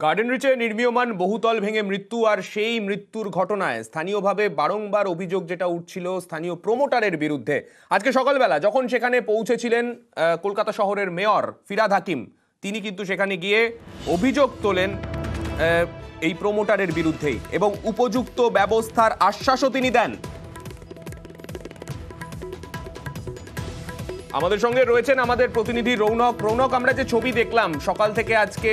Garden রিচে নির্মীয়মান বহুতল ভেঙে মৃত্যু, আর সেই মৃত্যুর ঘটনায় স্থানীয়ভাবে বারংবার অভিযোগ যেটা উঠছিল স্থানীয় প্রমোটারের বিরুদ্ধে। আজকে সকালবেলা যখন সেখানে পৌঁছেছিলেন কলকাতা শহরের মেয়র ফিরহাদ হাকিম, তিনি কিন্তু সেখানে গিয়ে অভিযোগ তোলেন এই প্রমোটারের বিরুদ্ধেই এবং উপযুক্ত ব্যবস্থার আশ্বাসও তিনি দেন। আমাদের সঙ্গে রয়েছেন আমাদের প্রতিনিধি রৌনক। রৌনক, আমরা যে ছবি দেখলাম সকাল থেকে আজকে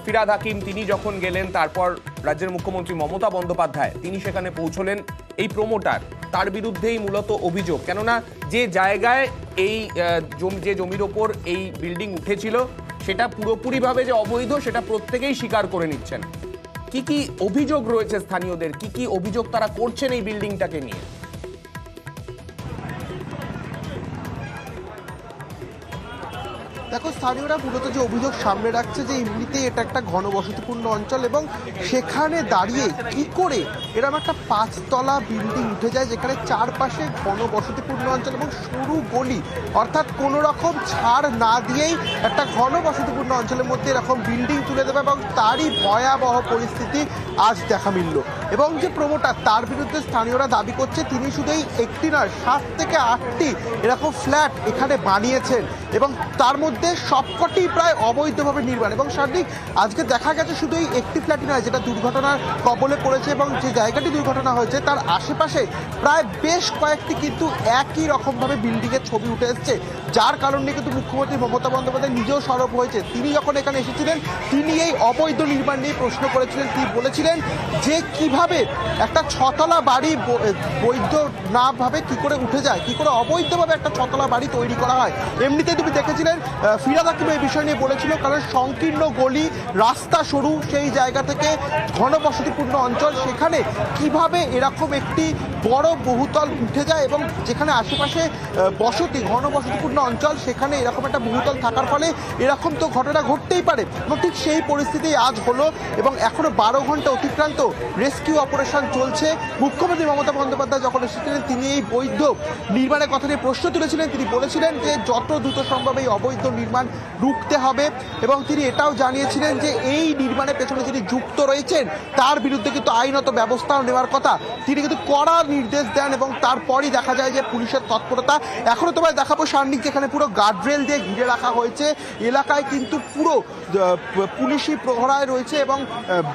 ফিরহাদ হাকিম তিনি যখন গেলেন, তারপর রাজ্যের মুখ্যমন্ত্রী মমতা বন্দ্যোপাধ্যায় তিনি সেখানে পৌঁছলেন, এই প্রমোটার তার বিরুদ্ধেই মূলত অভিযোগ। কেননা যে জায়গায় এই যে জমির ওপর এই বিল্ডিং উঠেছিল সেটা পুরোপুরিভাবে যে অবৈধ সেটা প্রত্যেকেই স্বীকার করে নিচ্ছেন। কি কি অভিযোগ রয়েছে স্থানীয়দের, কি কি অভিযোগ তারা করছেন এই বিল্ডিংটাকে নিয়ে? দেখো, স্থানীয়রা মূলত যে অভিযোগ সামনে রাখছে যে এমনিতেই এটা একটা ঘনবসতিপূর্ণ অঞ্চল এবং সেখানে দাঁড়িয়ে কি করে এরকম একটা 5 তলা বিল্ডিং উঠে যায় যেখানে চারপাশে ঘনবসতিপূর্ণ অঞ্চল এবং সরু গলি, অর্থাৎ কোনো রকম ছাড় না দিয়েই একটা ঘনবসতিপূর্ণ অঞ্চলের মধ্যে এরকম বিল্ডিং তুলে দেবে এবং তারই ভয়াবহ পরিস্থিতি আজ দেখা মিলল। এবং যে প্রমোটার তার বিরুদ্ধে স্থানীয়রা দাবি করছে তিনি শুধু এই একটি নয় 7 থেকে 8টি এরকম ফ্ল্যাট এখানে বানিয়েছেন এবং তার মধ্যে সবকটি প্রায় অবৈধভাবে নির্মাণ। এবং সার্বিক আজকে দেখা গেছে শুধু এই একটি ফ্ল্যাটই নয় যেটা দুর্ঘটনার কবলে পড়েছে এবং যে জায়গাটি দুর্ঘটনা হয়েছে তার আশেপাশে প্রায় বেশ কয়েকটি কিন্তু একই রকমভাবে বিল্ডিংয়ের ছবি উঠে এসছে, যার কারণে কিন্তু মুখ্যমন্ত্রী মমতা বন্দ্যোপাধ্যায় নিজেও সরব হয়েছে। তিনি যখন এখানে এসেছিলেন তিনি এই অবৈধ নির্মাণ নিয়ে প্রশ্ন করেছিলেন। তিনি বলেছিলেন যে কিভাবে একটা 6 তলা বাড়ি বৈধ না ভাবে কি করে উঠে যায়, কি করে অবৈধভাবে একটা 6 তলা বাড়ি তৈরি করা হয়। এমনিতেই তুমি দেখেছিলেন ফিরহাদ হাকিম এই বিষয় নিয়ে বলেছিল, কারণ সংকীর্ণ গলি, রাস্তা সরু, সেই জায়গা থেকে ঘনবসতিপূর্ণ অঞ্চল, সেখানে কিভাবে এরকম একটি বড় বহুতল উঠে যায় এবং যেখানে আশেপাশে বসতি, ঘনবসতিপূর্ণ অঞ্চল, সেখানে এরকম একটা বহুতল থাকার ফলে এরকম তো ঘটনা ঘটতেই পারে। এবং ঠিক সেই পরিস্থিতি আজ হলো এবং এখনো 12 ঘন্টা অতিক্রান্ত, রেস্কিউ অপারেশন চলছে। মুখ্যমন্ত্রী মমতা বন্দ্যোপাধ্যায় যখন এসেছিলেন তিনি এই বৈধ নির্মাণের কথা নিয়ে প্রশ্ন তুলেছিলেন। তিনি বলেছিলেন যে যত দ্রুত সম্ভব এই অবৈধ নির্মাণ রুখতে হবে এবং তিনি এটাও জানিয়েছিলেন যে এই নির্মাণের পেছনে যিনি যুক্ত রয়েছেন তার বিরুদ্ধে কিন্তু আইনত ব্যবস্থাও নেওয়ার কথা। তিনি কিন্তু কড়া নির্দেশ দেন এবং তারপরই দেখা যায় যে পুলিশের তৎপরতা। এখনো তোমায় দেখাবো সার্নিক, যেখানে পুরো গার্ডরেল দিয়ে ঘিরে রাখা হয়েছে, এলাকায় কিন্তু পুরো পুলিশি প্রহরায় রয়েছে এবং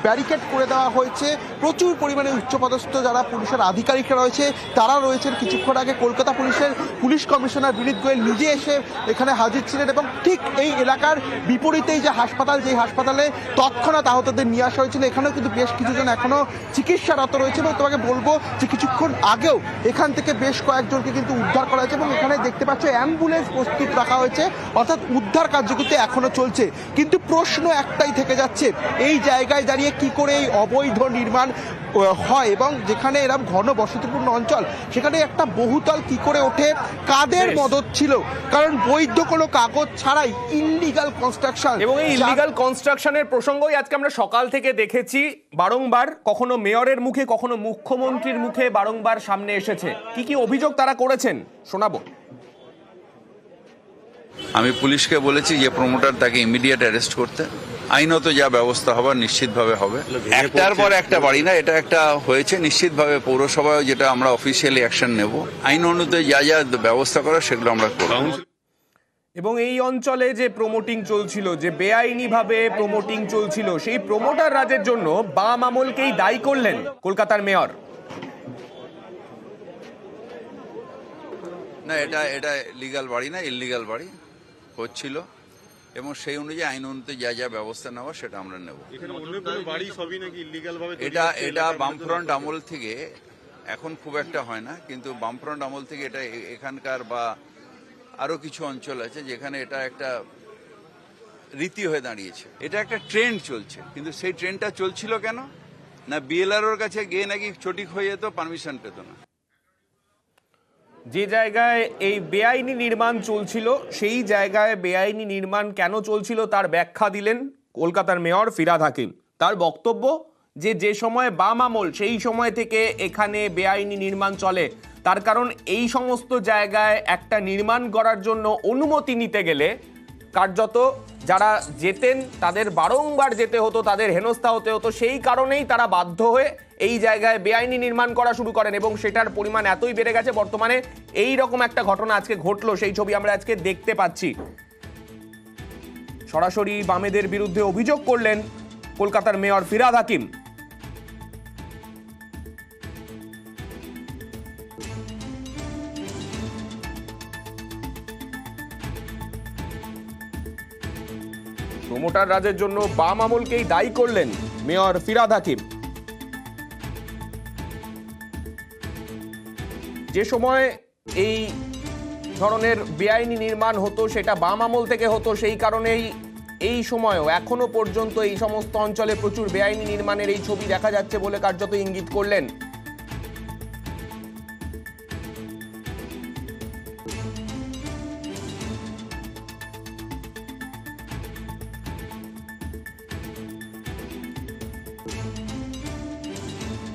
ব্যারিকেড করে দেওয়া হয়েছে। প্রচুর পরিমাণে উচ্চপদস্থ যারা পুলিশের আধিকারিকরা রয়েছে তারা রয়েছেন। কিছুক্ষণ আগে কলকাতা পুলিশের পুলিশ কমিশনার বিনীত গোয়েল নিজে এসে এখানে হাজির ছিলেন এবং ঠিক এই এলাকার বিপরীতেই যে হাসপাতাল, যেই হাসপাতালে তৎক্ষণাৎ আহতদের নিয়ে আসা হয়েছিল, এখানেও কিন্তু বেশ কিছুজন এখনো চিকিৎসারত রয়েছে। এবং তোমাকে বলবো যে কিছুক্ষণ আগেও এখান থেকে বেশ কয়েকজনকে কিন্তু উদ্ধার করা হয়েছে এবং এখানে দেখতে পাচ্ছ অ্যাম্বুলেন্স প্রস্তুত রাখা হয়েছে, অর্থাৎ উদ্ধার কার্য কিন্তু এখনো চলছে। কিন্তু প্রশ্ন একটাই থেকে যাচ্ছে, এই জায়গায় দাঁড়িয়ে কি করে এই অবৈধ নির্মাণ হয় এবং যেখানে এরকম ঘনবসতিপূর্ণ অঞ্চল সেখানে একটা বহুতল কি করে ওঠে, কাদের মদত ছিল? কারণ বৈধ কোনো কাগজ ছাড়াই ইললিগাল কনস্ট্রাকশন। এবং এই ইললিগাল কনস্ট্রাকশনের প্রসঙ্গই আজকে আমরা সকাল থেকে দেখেছি বারংবার, কখনো মেয়রের মুখে কখনো মুখ্যমন্ত্রীর মুখে বারংবার সামনে এসেছে। কি কি অভিযোগ তারা করেছেন শোনাবো। আমি পুলিশকে বলেছি যে প্রমোটার তাকে ইমিডিয়েট অ্যারেস্ট করতে, আইনত যা ব্যবস্থা হবার নিশ্চিতভাবে হবে। একটার পর একটা বাড়ি না, এটা একটা হয়েছে নিশ্চিতভাবে পৌরসভায়, যেটা আমরা অফিসিয়ালি অ্যাকশন নেব, আইন অনুযায়ী যা যা ব্যবস্থা করা সেগুলো আমরা করব। এবং এই অঞ্চলে যে প্রমোটিং চলছিল, যে বেআইনিভাবে প্রমোটিং চলছিল, সেই প্রমোটার রাজের জন্য বাম আমলকেই দায়ী করলেন কলকাতার মেয়র। না, এটা লিগাল বাড়ি না, ইললিগাল বাড়ি হচ্ছিল এবং সেই অনুযায়ী আইন অনুযায়ী যা যা ব্যবস্থা নেওয়া সেটা আমরা নেব। এটা বামফ্রন্ট আমল থেকে, এখন খুব একটা হয় না, কিন্তু বামফ্রন্ট আমল থেকে এটা এখানকার বা আরো কিছু অঞ্চল আছে যেখানে এটা একটা রীতি হয়ে দাঁড়িয়েছে। এটা একটা ট্রেন্ড চলছে, কিন্তু সেই ট্রেন্ডটা চলছিল কেন না, বিএলআরওর কাছে গিয়ে নাকি সঠিক হয়ে যেত, পারমিশন পেত না। যে জায়গায় এই বেআইনি নির্মাণ চলছিল সেই জায়গায় বেআইনি নির্মাণ কেন চলছিল তার ব্যাখ্যা দিলেন কলকাতার মেয়র ফিরহাদ হাকিম। তার বক্তব্য যে সময় বাম আমল সেই সময় থেকে এখানে বেআইনি নির্মাণ চলে, তার কারণ এই সমস্ত জায়গায় একটা নির্মাণ করার জন্য অনুমতি নিতে গেলে কার্যত যারা যেতেন তাদের বারংবার যেতে হতো, তাদের হেনস্থা হতে হতো, সেই কারণেই তারা বাধ্য হয়ে এই জায়গায় বেআইনি নির্মাণ করা শুরু করেন এবং সেটার পরিমাণ এতই বেড়ে গেছে বর্তমানে এই রকম একটা ঘটনা আজকে ঘটলো, সেই ছবি আমরা আজকে দেখতে পাচ্ছি। সরাসরি বামেদের বিরুদ্ধে অভিযোগ করলেন কলকাতার মেয়র ফিরহাদ হাকিম। প্রমোটার রাজের জন্য বাম আমলকেই দায়ী করলেন মেয়র ফিরহাদ হাকিম। যে সময় এই ধরনের বেআইনি নির্মাণ হতো সেটা বাম আমল থেকে হতো, সেই কারণেই এই সময়ও এখনো পর্যন্ত এই সমস্ত অঞ্চলে প্রচুর বেআইনি নির্মাণের এই ছবি দেখা যাচ্ছে বলে কার্যত ইঙ্গিত করলেন